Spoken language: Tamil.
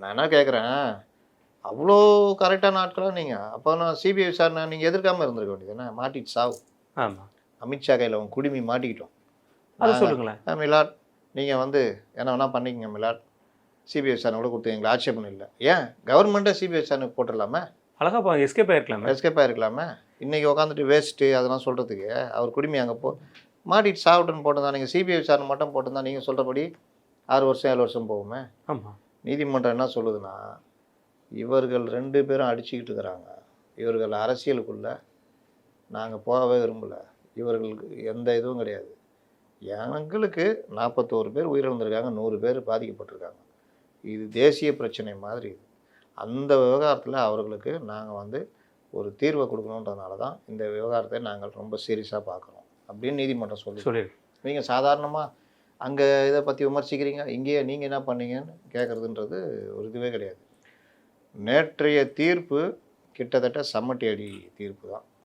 நான் என்ன கேட்குறேன், அவ்வளோ கரெக்டான ஆட்களா நீங்கள்? அப்போ நான் சிபிஐ விசாரணை நீங்கள் எதிர்க்காமல் இருந்திருக்க வேண்டியது தானே? மாட்டிட்டு சாவு. ஆமாம், அமித்ஷா கையில் அவன் குடுமி மாட்டிக்கிட்டோம். அதை நாங்கள் சொல்லுங்களேன். மிலாட் நீங்கள் வந்து என்ன வேணால் பண்ணிக்கங்க மிலாட், சிபிஐ விசாரணை கூட கொடுத்து எங்களுக்கு ஆட்சேபணம் இல்லை. ஏன் கவர்மெண்ட்டே சிபிஐ விசாரணை போட்டுடலாமே, அழகா எஸ்கேப் ஆயிருக்கலாமே. எஸ்கேப் ஆகிருக்கலாமே. இன்றைக்கி உட்காந்துட்டு வேஸ்ட்டு அதெல்லாம் சொல்கிறதுக்கு அவர் குடுமி அங்கே மாட்டிட்டு சாப்பிட்டுன்னு போட்டிருந்தா, நீங்கள் சிபிஐ விசாரணை மட்டும் போட்டிருந்தா நீங்கள் சொல்கிறபடி 6 வருஷம் 7 வருஷம் போகுமே. ஆமாம், நீதிமன்றம் என்ன சொல்லுதுன்னா, இவர்கள் 2 பேரும் அடிச்சுக்கிட்டு இருக்கிறாங்க, இவர்கள் அரசியலுக்குள்ளே நாங்கள் போகவே விரும்பலை, இவர்களுக்கு எந்த இதுவும் கிடையாது. எங்களுக்கு 41 பேர் உயிரிழந்திருக்காங்க, 100 பேர் பாதிக்கப்பட்டிருக்காங்க. இது தேசிய பிரச்சனை மாதிரி. அந்த விவகாரத்தில் அவர்களுக்கு நாங்கள் வந்து ஒரு தீர்வை கொடுக்கணுன்றதுனால தான் இந்த விவகாரத்தை நாங்கள் ரொம்ப சீரியஸாக பார்க்குறோம் அப்படின்னு நீதிமன்றம் சொல்லியிருக்கு. நீங்கள் சாதாரணமாக அங்கே இதை பற்றி விமர்சிக்கிறீங்க, இங்கேயே நீங்கள் என்ன பண்ணீங்கன்னு கேட்குறதுன்றது ஒரு இதுவே கிடையாது. நேற்றைய தீர்ப்பு கிட்டத்தட்ட சம்மட்டி அடி தீர்ப்பு தான்.